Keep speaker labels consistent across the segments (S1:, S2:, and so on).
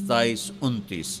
S1: 27, 29।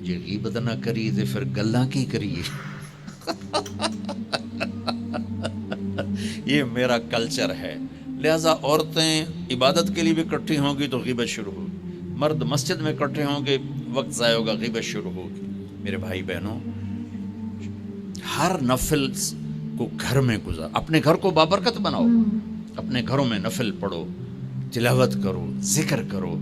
S1: جی غیبت نہ کری تے پھر گلاں کی کریے. یہ میرا کلچر ہے. لہٰذا عورتیں عبادت کے لیے بھی اکٹھی ہوں گی تو غیبت شروع ہوگی, مرد مسجد میں اکٹھے ہوں گے وقت ضائع ہوگا, غیبت شروع ہوگی. میرے بھائی بہنوں, ہر نفل کو گھر میں گزار, اپنے گھر کو بابرکت بناؤ, اپنے گھروں میں نفل پڑھو, تلاوت کرو, ذکر کرو.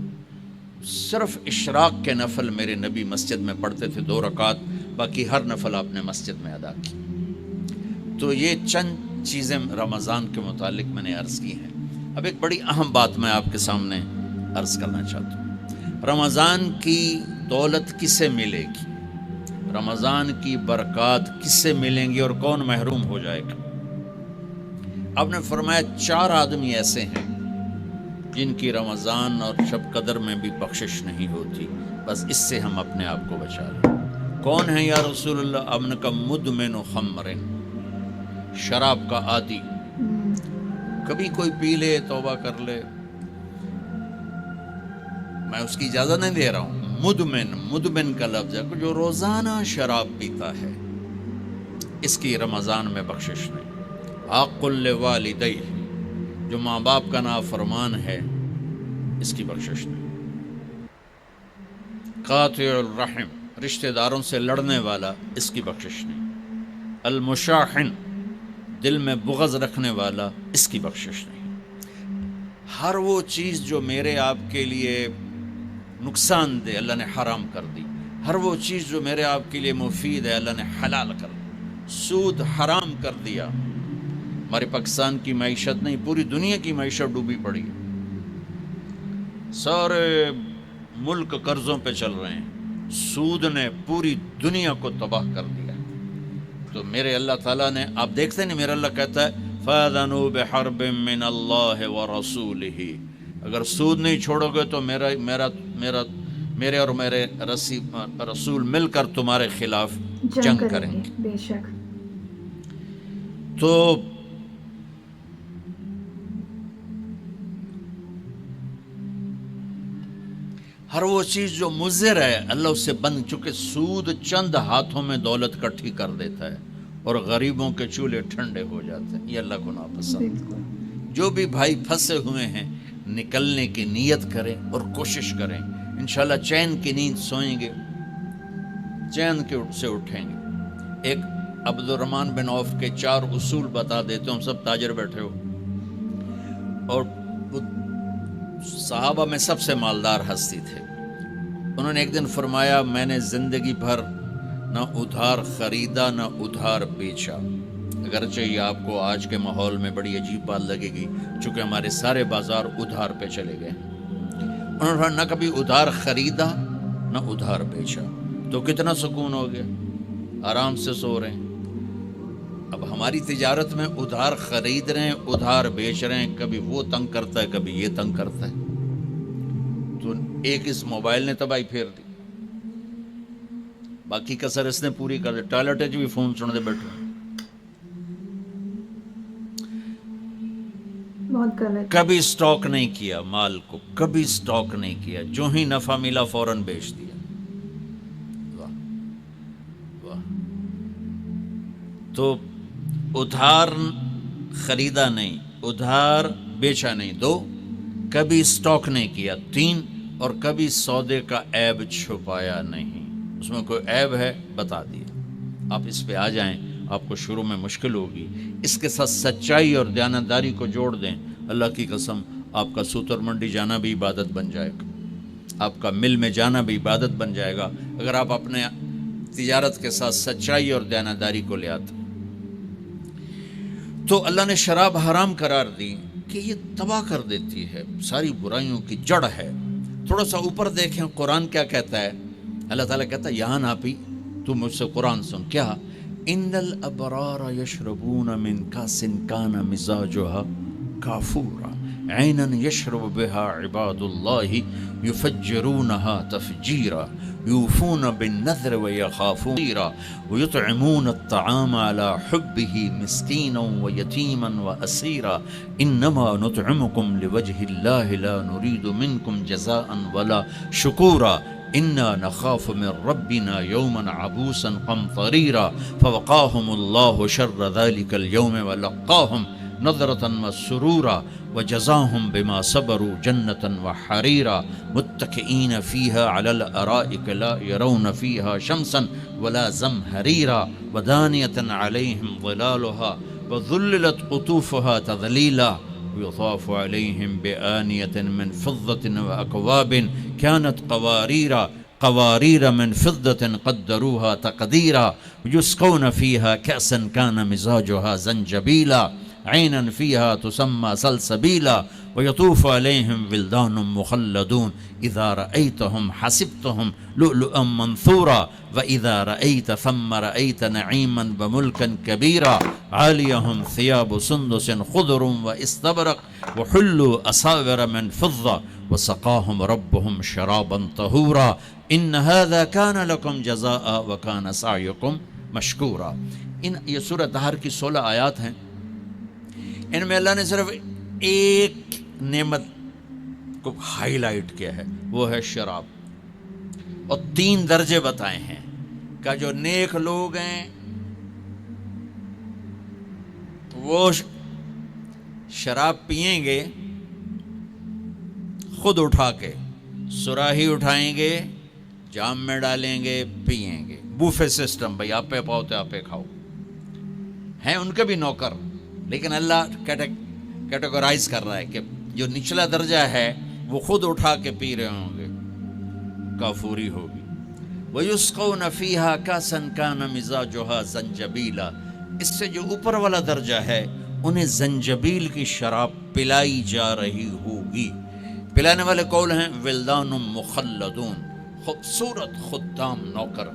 S1: صرف اشراق کے نفل میرے نبی مسجد میں پڑھتے تھے 2 رکعت, باقی ہر نفل آپ نے مسجد میں ادا کی. تو یہ چند چیزیں رمضان کے متعلق میں نے عرض کی ہیں. اب ایک بڑی اہم بات میں آپ کے سامنے عرض کرنا چاہتا ہوں. رمضان کی دولت کس سے ملے گی, رمضان کی برکات کس سے ملیں گی, اور کون محروم ہو جائے گا؟ آپ نے فرمایا 4 آدمی ایسے ہیں جن کی رمضان اور شب قدر میں بھی بخشش نہیں ہوتی, بس اس سے ہم اپنے آپ کو بچا لیں. کون ہے یا رسول اللہ؟ آپ نے کہا مدمن خمر, شراب کا عادی. کبھی کوئی پی لے توبہ کر لے, میں اس کی اجازت نہیں دے رہا ہوں. مدمن کا لفظ ہے جو روزانہ شراب پیتا ہے, اس کی رمضان میں بخشش نہیں. عاق لوالدیہ, جو ماں باپ کا نافرمان ہے, اس کی بخشش نہیں. قاطع الرحم, رشتہ داروں سے لڑنے والا, اس کی بخشش نہیں. المشاحن, دل میں بغض رکھنے والا, اس کی بخشش نہیں. ہر وہ چیز جو میرے آپ کے لیے نقصان دہ اللہ نے حرام کر دی, ہر وہ چیز جو میرے آپ کے لیے مفید ہے اللہ نے حلال کر دی. سود حرام کر دیا. ہمارے پاکستان کی معیشت نہیں, پوری دنیا کی معیشت ڈوبی پڑی ہے. سارے ملک قرضوں پہ چل رہے ہیں. سود نے پوری دنیا کو تباہ کر دیا. تو میرے اللہ تعالیٰ نے, آپ دیکھتے نہیں, میرا اللہ کہتا ہے فَأَذَنُوا بِحَرْبٍ مِّنَ اللَّهِ وَرَسُولِهِ, اگر سود نہیں چھوڑو گے تو میرے اور میرے رسول مل کر تمہارے خلاف جنگ کریں گے.
S2: بے شک.
S1: تو ہر وہ چیز جو مضر ہے اللہ اس سے بند, چونکہ سود چند ہاتھوں میں دولت اکٹھی کر دیتا ہے اور غریبوں کے چولہے ٹھنڈے ہو جاتے ہیں. یہ اللہ کو ناپسند. جو بھی بھائی پھنسے ہوئے ہیں نکلنے کی نیت کریں اور کوشش کریں, انشاءاللہ چین کی نیند سوئیں گے, چین کے سے اٹھیں گے. ایک عبد الرحمن بن عوف کے 4 اصول بتا دیتے ہوں, سب تاجر بیٹھے ہو, اور صحابہ میں سب سے مالدار ہستی تھے. انہوں نے ایک دن فرمایا میں نے زندگی بھر نہ ادھار خریدا نہ ادھار بیچا. اگرچہ یہ آپ کو آج کے ماحول میں بڑی عجیب بات لگے گی چونکہ ہمارے سارے بازار ادھار پہ چلے گئے. انہوں نے نہ کبھی ادھار خریدا نہ ادھار بیچا, تو کتنا سکون ہو گیا, آرام سے سو رہے ہیں. اب ہماری تجارت میں ادھار خرید رہے ہیں ادھار بیچ رہے ہیں, کبھی وہ تنگ کرتا ہے کبھی یہ تنگ کرتا ہے. تو ایک اس موبائل نے تباہی پھیر دی, باقی کسر اس نے پوری کر دی. ٹوائلٹ بھی فون سن دے بیٹھے,
S2: بہت غلط.
S1: کبھی سٹاک نہیں کیا مال کو, کبھی سٹاک نہیں کیا, جو ہی نفع ملا فوراً بیچ دیا. واہ واہ. تو ادھار خریدا نہیں, ادھار بیچا نہیں, 2 کبھی سٹاک نہیں کیا, 3 اور کبھی سودے کا عیب چھپایا نہیں. اس میں کوئی عیب ہے بتا دیا, آپ اس پہ آ جائیں, آپ کو شروع میں مشکل ہوگی. اس کے ساتھ سچائی اور دیانتداری کو جوڑ دیں, اللہ کی قسم آپ کا سوتر منڈی جانا بھی عبادت بن جائے گا, آپ کا مل میں جانا بھی عبادت بن جائے گا, اگر آپ اپنے تجارت کے ساتھ سچائی اور دیانتداری کو لے آتے. تو اللہ نے شراب حرام قرار دی کہ یہ تباہ کر دیتی ہے, ساری برائیوں کی جڑ ہے. تھوڑا سا اوپر دیکھیں قرآن کیا کہتا ہے. اللہ تعالیٰ کہتا ہے یہاں نہ پی, تو مجھ سے قرآن سن. کیا؟ ان الابرار یشربون من کاس کان مزاجها کافورا عینا یشرب بها عباد اللہ یفجرونها تفجیرا یوفون بالنذر ویخافون ویطعمون الطعام على حبه مسکینا ویتیما واسیرا انما نطعمکم لوجه اللہ لا نرید منکم جزاء ولا شکورا إنا نخاف من ربنا يوما عبوسا قمطريرا فوقاهم الله شر ذلك اليوم ولقاهم نظرة وسرورا وجزاهم بما صبروا جنة وحريرا متكئين فيها على الأرائك لا يرون فيها شمسا ولا زمهريرا ودانية عليهم ظلالها وذللت قطوفها تذليلا ويطاف عليهم بآنية من فضة وأكواب كانت قوارير من فضة قدروها تقديرا ويسقون فيها كأسا كان مزاجها زنجبيلا عينا فيها تسمى سلسبيلا ويطوف عليهم ولدان مخلدون إذا رأيتهم حسبتهم لؤلؤا منثورا وإذا رأيت ثم رأيت نعيما وملكا كبيرا عاليهم ثياب سندس خضر واستبرق وحلوا أساور من فضة وسقاهم ربهم شرابا طهورا إن هذا كان لكم جزاء وكان سعيكم مشكورا. یہ سورہ دہر کی 16 آیات ہیں. ان میں اللہ نے صرف ایک نعمت کو ہائی لائٹ کیا ہے، وہ ہے شراب، اور 3 درجے بتائے ہیں کہ جو نیک لوگ ہیں وہ شراب پئیں گے خود اٹھا کے، سراہی اٹھائیں گے، جام میں ڈالیں گے، پئیں گے. بوفے سسٹم، بھائی آپ پہ پاؤ تو آپ پہ کھاؤ. ہیں ان کے بھی نوکر، لیکن اللہ کیٹیگرائز کر رہا ہے کہ جو نچلا درجہ ہے وہ خود اٹھا کے پی رہے ہوں گے، کافوری ہوگی. وَيُسْقَوْنَ فِيهَا كَأْسًا كَانَ مِزَاجُهَا زَنْجَبِيلًا. اس سے جو اوپر والا درجہ ہے انہیں زنجبیل کی شراب پلائی جا رہی ہوگی. پلانے والے قول ہیں ولدان مخلدون، خوبصورت خدام نوکر.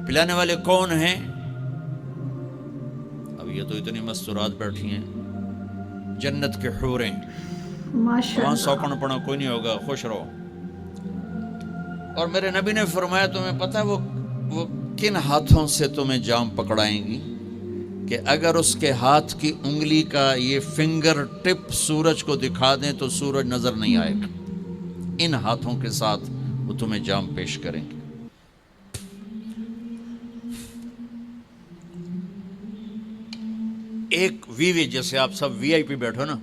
S1: پلانے والے کون ہیں؟ اب یہ تو اتنی مستورات بیٹھی ہیں، جنت کے حوریں، وہاں سوکن پڑا کوئی نہیں ہوگا، خوش رہو. اور میرے نبی نے فرمایا تمہیں پتہ وہ کن ہاتھوں سے تمہیں جام پکڑائیں گی کہ اگر اس کے ہاتھ کی انگلی کا یہ فنگر ٹپ سورج کو دکھا دیں تو سورج نظر نہیں آئے گا. ان ہاتھوں کے ساتھ وہ تمہیں جام پیش کریں گے. ایک وی جیسے آپ سب وی آئی پی بیٹھو نا،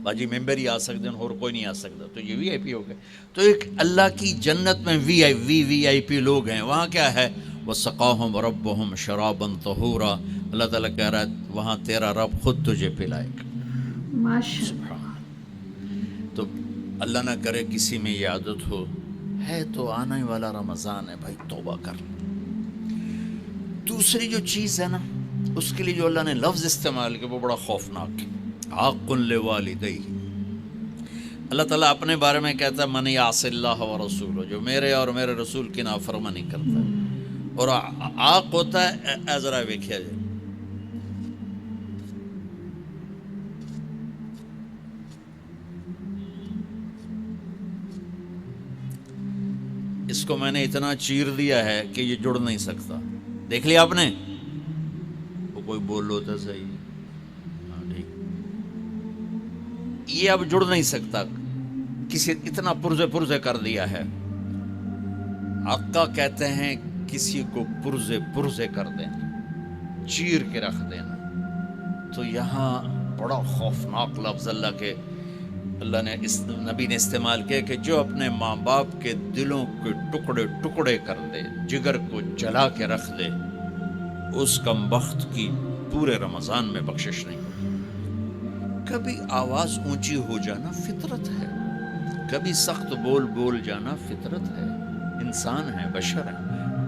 S1: باجی ممبر ہی آ سکتے ہیں اور کوئی نہیں آ سکتا، تو یہ وی آئی پی ہو گئے. تو ایک اللہ کی جنت میں وی آئی پی لوگ ہیں. وہاں کیا ہے؟ وَسَقَاهُمْ رَبُّهُمْ شَرَابًا طَهُورًا. اللہ تعالیٰ کہہ رہا ہے وہاں تیرا رب خود تجھے پلائے گا. سبحان. تو اللہ نہ کرے کسی میں یہ عادت ہو، ہے تو آنے والا رمضان ہے بھائی، توبہ کر. دوسری جو چیز ہے نا، اس کے لیے جو اللہ نے لفظ استعمال کیا وہ بڑا خوفناک ہے. حق لوالدیہ. اللہ تعالیٰ اپنے بارے میں کہتا ہے من یعص اللہ ورسولہ، جو میرے اور میرے رسول کی نافرمانی کرتا ہے. اور آق ہوتا ہے ذرا ویکھیا جائے، اس کو میں نے اتنا چیر دیا ہے کہ یہ جڑ نہیں سکتا. دیکھ لیا آپ نے؟ وہ کوئی بول لو تو صحیح، ہاں ٹھیک. یہ اب جڑ نہیں سکتا، کسی اتنا پرزے کر دیا ہے. آقا کہتے ہیں کسی کو پرزے کر دینا، چیر کے رکھ دینا. تو یہاں بڑا خوفناک لفظ اللہ نے اس نبی نے استعمال کیا کہ جو اپنے ماں باپ کے دلوں کے ٹکڑے کر دے، جگر کو جلا کے رکھ دے، اس کم بخت کی پورے رمضان میں بخشش نہیں ہوتی. کبھی آواز اونچی ہو جانا فطرت ہے، کبھی سخت بول جانا فطرت ہے. انسان ہے، بشر ہے،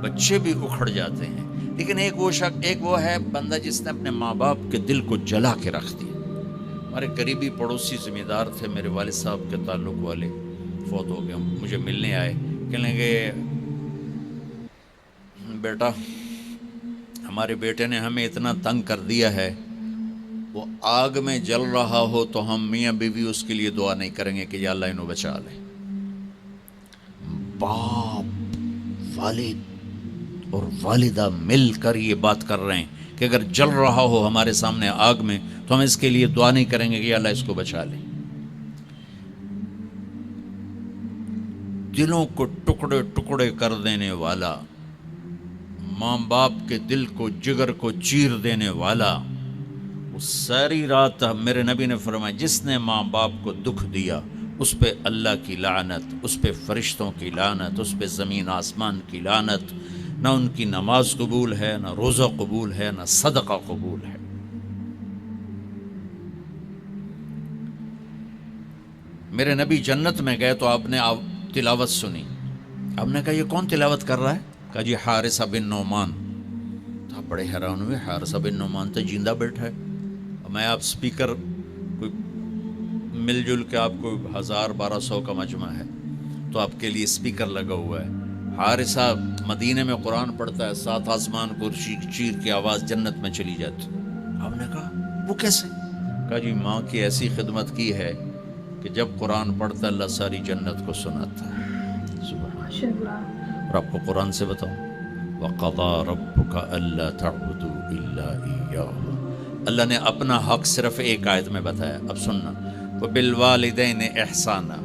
S1: بچے بھی اکھڑ جاتے ہیں. لیکن ایک وہ ہے بندہ جس نے اپنے ماں باپ کے دل کو جلا کے رکھ دیا. ہمارے قریبی پڑوسی ذمہ دار تھے، میرے والد صاحب کے تعلق والے، فوت ہو گئے. مجھے ملنے آئے، کہنے لگے بیٹا ہمارے بیٹے نے ہمیں اتنا تنگ کر دیا ہے، وہ آگ میں جل رہا ہو تو ہم میاں بیوی اس کے لیے دعا نہیں کریں گے کہ یا اللہ انہوں بچا لے. باپ، والد اور والدہ مل کر یہ بات کر رہے ہیں کہ اگر جل رہا ہو ہمارے سامنے آگ میں تو ہم اس کے لیے دعا نہیں کریں گے کہ یا اللہ اس کو بچا لے. دلوں کو ٹکڑے ٹکڑے کر دینے والا، ماں باپ کے دل کو جگر کو چیر دینے والا، وہ ساری رات میرے نبی نے فرمایا جس نے ماں باپ کو دکھ دیا اس پہ اللہ کی لعنت، اس پہ فرشتوں کی لعنت، اس پہ زمین آسمان کی لعنت، نہ ان کی نماز قبول ہے، نہ روزہ قبول ہے، نہ صدقہ قبول ہے۔ میرے نبی جنت میں گئے تو آپ نے تلاوت سنی، آپ نے کہا یہ کون تلاوت کر رہا ہے؟ کہا جی حارثہ بن نعمان۔ تو آپ بڑے حیران ہوئے، حارثہ بن نعمان تو جیندہ بیٹھا ہے، میں آپ سپیکر کوئی مل جل کے آپ کو 1000-1200 کا مجمع ہے تو آپ کے لیے سپیکر لگا ہوا ہے، حارثہ مدینے میں قرآن پڑھتا ہے، 7 آسمان کو چیر کی آواز جنت میں چلی جاتی۔ آپ نے کہا وہ کیسے؟ کہا جی ماں کی ایسی خدمت کی ہے کہ جب قرآن پڑھتا اللہ ساری جنت کو سناتا ہے۔
S2: ماشاء اللہ۔
S1: اور آپ کو قرآن سے بتاؤں، وَقَضَى رَبُّكَ أَلَّا تَعْبُدُوا إِلَّا إِيَّاهُ، اللہ نے اپنا حق صرف ایک آیت میں بتایا، اب سننا، وَبِالْوَالِدَيْنِ إِحْسَانًا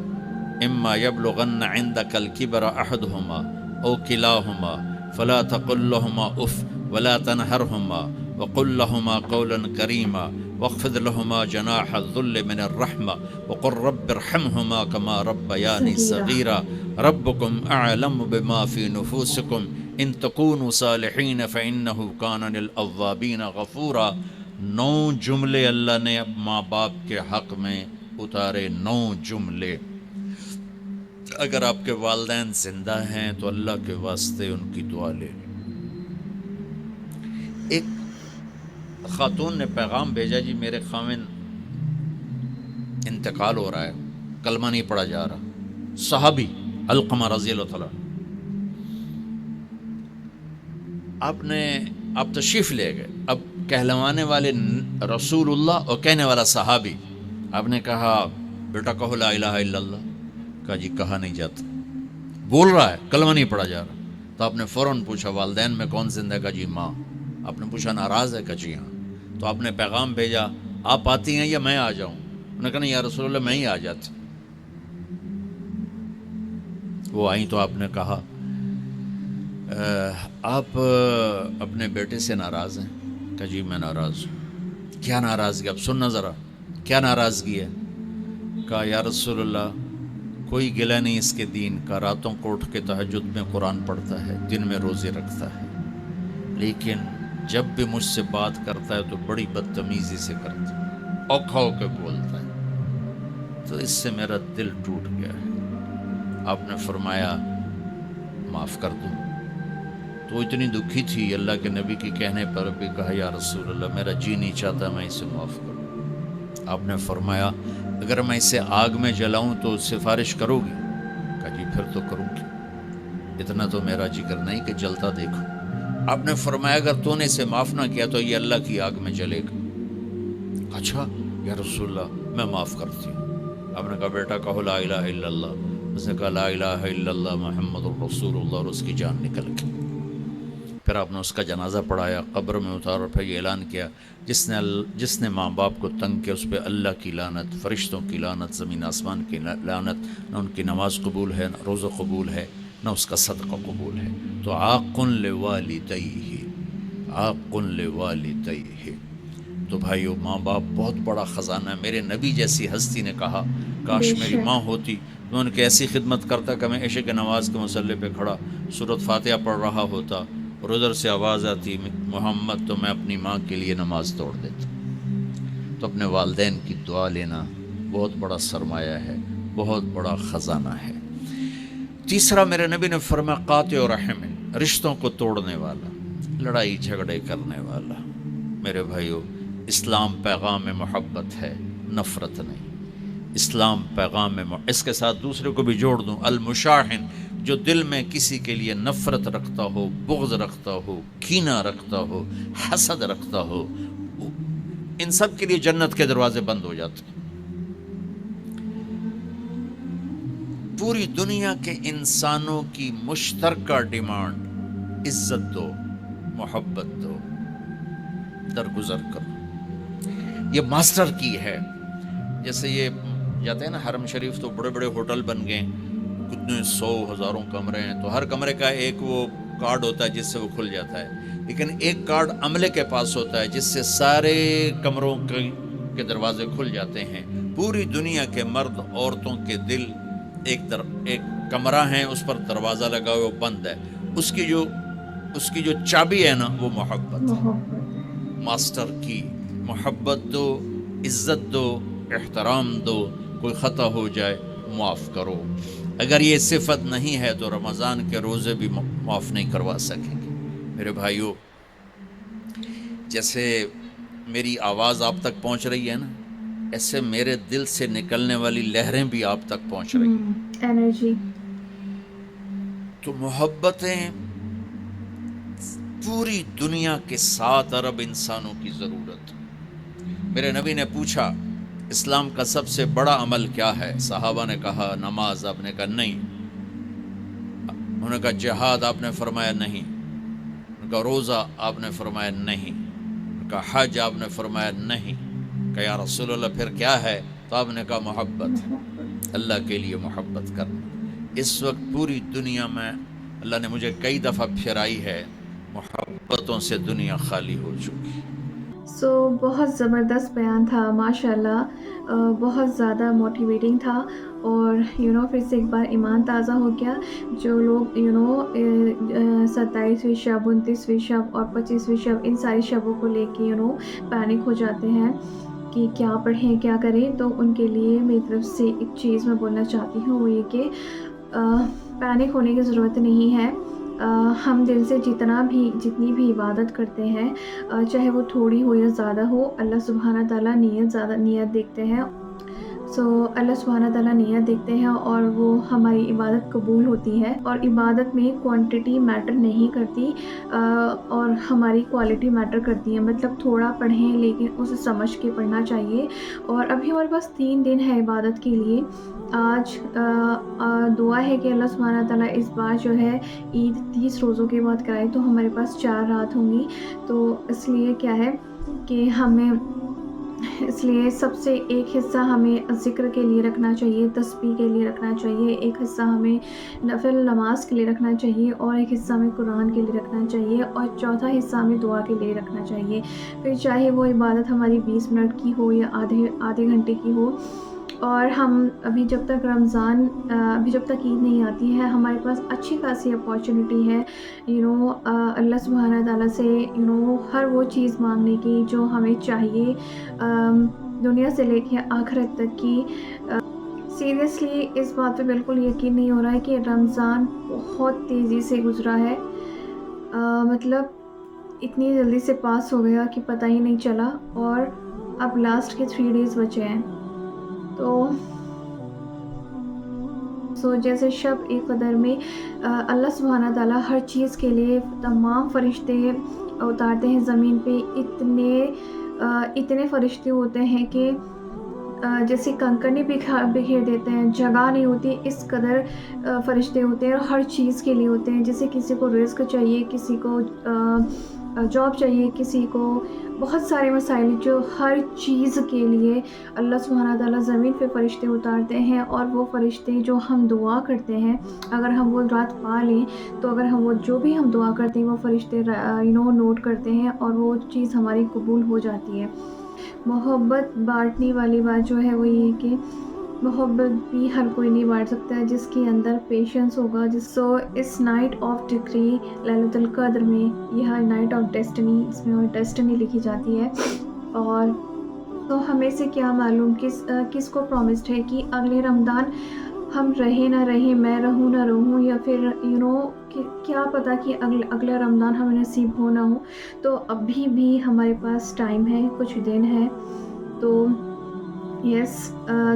S1: إِمَّا يَبْلُغَنَّ عِنْدَكَ الْكِبَرَ أَحَدُهُمَا أَوْ كِلَاهُمَا فَلَا تَقُل لَّهُمَا أُفٍّ وَلَا تَنْهَرْهُمَا وَقُل لَّهُمَا قَوْلًا كَرِيمًا واخفض لهما جناح الذل من الرحمة وقل رب ارحمهما كما ربياني صغيرا ربكم أعلم بما في نفوسكم إن تكونوا صالحين فإنه كان للأوابين غفورا۔ 9 جملے اللہ نے ماں باپ کے حق میں اتارے، 9 جملے۔ اگر آپ کے والدین زندہ ہیں تو اللہ کے واسطے ان کی دعا لے لیں۔ ایک خاتون نے پیغام بھیجا، جی میرے خاوند انتقال ہو رہا ہے، کلمہ نہیں پڑھا جا رہا، صحابی علقمہ رضی اللہ تعالیٰ، آپ تشریف لے گئے، اب کہلوانے والے رسول اللہ اور کہنے والا صحابی، آپ نے کہا بیٹا کہو لا الہ الا اللہ، کہا جی کہا نہیں جاتا، بول رہا ہے کلمہ نہیں پڑھا جا رہا، تو آپ نے فوراً پوچھا والدین میں کون زندہ ہے؟ کہا جی ماں۔ آپ نے پوچھا ناراض ہے؟ کہا جی ہاں۔ تو آپ نے پیغام بھیجا آپ آتی ہیں یا میں آ جاؤں؟ انہوں نے کہا نہیں یا رسول اللہ میں ہی آ جاتی۔ وہ آئیں تو آپ نے کہا آپ اپنے بیٹے سے ناراض ہیں؟ کہا جی میں ناراض ہوں۔ کیا ناراضگی؟ اب سننا ذرا، کیا ناراضگی ہے؟ کہا یا رسول اللہ کوئی گلہ نہیں اس کے دین کا، راتوں کو اٹھ کے تہجد میں قرآن پڑھتا ہے، دن میں روزے رکھتا ہے، لیکن جب بھی مجھ سے بات کرتا ہے تو بڑی بدتمیزی سے کرتا ہے، اوکھا ہو کے بولتا ہے، تو اس سے میرا دل ٹوٹ گیا ہے۔ آپ نے فرمایا معاف کر دوں؟ تو اتنی دکھی تھی، اللہ کے نبی کے کہنے پر بھی کہا یا رسول اللہ میرا جی نہیں چاہتا میں اسے معاف کروں۔ آپ نے فرمایا اگر میں اسے آگ میں جلاؤں تو سفارش کرو گی؟ کہا جی پھر تو کروں گی، اتنا تو میرا جگر نہیں کہ جلتا دیکھو۔ آپ نے فرمایا اگر تو نے اسے معاف نہ کیا تو یہ اللہ کی آگ میں جلے گا۔ اچھا یا رسول اللہ میں معاف کرتی ہوں۔ آپ نے کہا بیٹا کہو لا الہ الا اللہ۔ اس نے کہا لا الہ الا اللہ محمد الرسول اللہ، اور اس کی جان نکل گئی۔ پھر آپ نے اس کا جنازہ پڑھایا، قبر میں اتارا، اور پھر یہ اعلان کیا جس نے ماں باپ کو تنگ کیا اس پہ اللہ کی لعنت، فرشتوں کی لعنت، زمین آسمان کی لعنت، نہ ان کی نماز قبول ہے، نہ روزہ قبول ہے، نہ اس کا صدقہ قبول ہے۔ تو عاق لوالدیہ، عاق لوالدیہ۔ تو بھائیو ماں باپ بہت بڑا خزانہ ہے۔ میرے نبی جیسی ہستی نے کہا کاش میری ماں ہوتی تو ان کی ایسی خدمت کرتا کہ میں عشاء کی نماز کے مصلی پہ کھڑا سورۃ فاتحہ پڑھ رہا ہوتا اور ادھر سے آواز آتی محمد، تو میں اپنی ماں کے لیے نماز توڑ دیتا۔ تو اپنے والدین کی دعا لینا بہت بڑا سرمایہ ہے، بہت بڑا خزانہ ہے۔ تیسرا میرے نبی نے فرمایا قاطع رحم، رشتوں کو توڑنے والا، لڑائی جھگڑے کرنے والا۔ میرے بھائیو اسلام پیغام محبت ہے، نفرت نہیں۔ اسلام پیغام اس کے ساتھ دوسرے کو بھی جوڑ دوں، المشاحن، جو دل میں کسی کے لیے نفرت رکھتا ہو، بغض رکھتا ہو، کینہ رکھتا ہو، حسد رکھتا ہو، ان سب کے لیے جنت کے دروازے بند ہو جاتے ہیں۔ پوری دنیا کے انسانوں کی مشترکہ ڈیمانڈ عزت دو، محبت دو، درگزر کرو، یہ ماسٹر کی ہے۔ جیسے یہ جاتے ہیں نا حرم شریف تو بڑے بڑے ہوٹل بن گئے، کتنے 100 ہزاروں کمرے ہیں، تو ہر کمرے کا ایک وہ کارڈ ہوتا ہے جس سے وہ کھل جاتا ہے، لیکن ایک کارڈ عملے کے پاس ہوتا ہے جس سے سارے کمروں کے دروازے کھل جاتے ہیں. پوری دنیا کے مرد عورتوں کے دل ایک کمرہ ہے، اس پر دروازہ لگا ہوا بند ہے، اس کی جو چابی ہے نا وہ محبت ہے.
S2: محبت.
S1: ماسٹر کی محبت دو، عزت دو، احترام دو، کوئی خطا ہو جائے معاف کرو. اگر یہ صفت نہیں ہے تو رمضان کے روزے بھی معاف نہیں کروا سکیں گے. میرے بھائیو، جیسے میری آواز آپ تک پہنچ رہی ہے نا، ایسے میرے دل سے نکلنے والی لہریں بھی آپ تک پہنچ رہی ہیں.
S2: انرجی.
S1: تو محبتیں پوری دنیا کے 7 ارب انسانوں کی ضرورت. میرے نبی نے پوچھا اسلام کا سب سے بڑا عمل کیا ہے؟ صحابہ نے کہا نماز. آپ نے کہا نہیں. انہوں نے کہا جہاد. آپ نے فرمایا نہیں. انہوں نے کہا روزہ. آپ نے فرمایا نہیں. انہوں نے کہا حج. آپ نے فرمایا نہیں. کہ یا رسول اللہ پھر کیا ہے؟ تو آپ نے کہا محبت، اللہ کے لیے محبت کرنا. اس وقت پوری دنیا میں اللہ نے مجھے کئی دفعہ پھرائی ہے، محبتوں سے دنیا خالی ہو چکی.
S2: بہت زبردست بیان تھا ماشاء اللہ، بہت زیادہ موٹیویٹنگ تھا. اور پھر سے ایک بار ایمان تازہ ہو گیا. جو لوگ 27ویں شب، 29ویں شب اور 25ویں شب، ان ساری شبوں کو لے کے پینک ہو جاتے ہیں کہ کیا پڑھیں کیا کریں، تو ان کے لیے میری طرف سے ایک چیز میں بولنا چاہتی ہوں، وہ یہ کہ پینک ہونے کی ضرورت نہیں ہے. ہم دل سے جتنی بھی عبادت کرتے ہیں، چاہے وہ تھوڑی ہو یا زیادہ ہو، اللہ سبحانہ تعالیٰ نیت دیکھتے ہیں. اللہ سبحانہ تعالیٰ نیت دیکھتے ہیں اور وہ ہماری عبادت قبول ہوتی ہے. اور عبادت میں کوانٹٹی میٹر نہیں کرتی اور ہماری کوالٹی میٹر کرتی ہے. مطلب تھوڑا پڑھیں لیکن اسے سمجھ کے پڑھنا چاہیے. اور ابھی ہمارے پاس 3 دن ہے عبادت کے لیے. آج دعا ہے کہ اللہ سبحانہ تعالیٰ اس بار جو ہے عید 30 روزوں کے بعد کرائے، تو ہمارے پاس 4 رات ہوں گی. تو اس لیے کیا ہے کہ اس لیے سب سے ایک حصہ ہمیں ذکر کے لیے رکھنا چاہیے، تسبیح کے لیے رکھنا چاہیے، ایک حصہ ہمیں نفل نماز کے لیے رکھنا چاہیے، اور ایک حصہ ہمیں قرآن کے لیے رکھنا چاہیے، اور چوتھا حصہ ہمیں دعا کے لیے رکھنا چاہیے. پھر چاہے وہ عبادت ہماری 20 منٹ کی ہو یا آدھے گھنٹے کی ہو. اور ہم ابھی جب تک عید نہیں آتی ہے، ہمارے پاس اچھی خاصی اپارچونیٹی ہے اللہ سبحانہ تعالیٰ سے ہر وہ چیز مانگنے کی جو ہمیں چاہیے دنیا سے لے کے آخرت تک کی. سیریسلی اس بات پہ بالکل یقین نہیں ہو رہا ہے کہ رمضان بہت تیزی سے گزرا ہے. مطلب اتنی جلدی سے پاس ہو گیا کہ پتہ ہی نہیں چلا، اور اب لاسٹ کے 3 ڈیز بچے ہیں. تو جیسے شب قدر میں اللہ سبحانہ تعالیٰ ہر چیز کے لیے تمام فرشتے اتارتے ہیں زمین پہ. اتنے فرشتے ہوتے ہیں کہ جیسے کنکر بکھیر دیتے ہیں، جگہ نہیں ہوتی، اس قدر فرشتے ہوتے ہیں، اور ہر چیز کے لیے ہوتے ہیں. جیسے کسی کو رزق چاہیے، کسی کو جاب چاہیے، کسی کو بہت سارے مسائل، جو ہر چیز کے لیے اللہ سبحانہ تعالیٰ زمین پہ فرشتے اتارتے ہیں. اور وہ فرشتے جو ہم دعا کرتے ہیں، اگر ہم وہ رات پا لیں تو جو بھی ہم دعا کرتے ہیں وہ فرشتے نوٹ کرتے ہیں، اور وہ چیز ہماری قبول ہو جاتی ہے. محبت بانٹنے والی بات جو ہے وہ یہ کہ محبت بھی ہر کوئی نہیں بانٹ سکتا ہے، جس کے اندر پیشنس ہوگا. اس نائٹ آف ڈگری لیلۃ القدر میں، یہ نائٹ آف ڈیسٹنی، اس میں ڈیسٹنی لکھی جاتی ہے. اور تو ہمیں سے کیا معلوم کس کو پرومسڈ ہے کہ اگلے رمضان ہم رہیں نہ رہیں، میں رہوں نہ رہوں، یا پھر کیا پتہ کہ اگلا رمضان ہمیں نصیب ہو نہ ہو. تو ابھی بھی ہمارے پاس ٹائم ہے، کچھ دن ہے. تو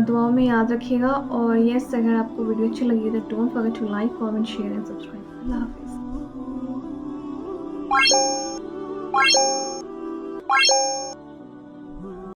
S2: دعاؤں میں یاد رکھیے گا. اور اگر آپ کو ویڈیو اچھی لگی تو don't forget to like, comment, share and subscribe. اللہ حافظ.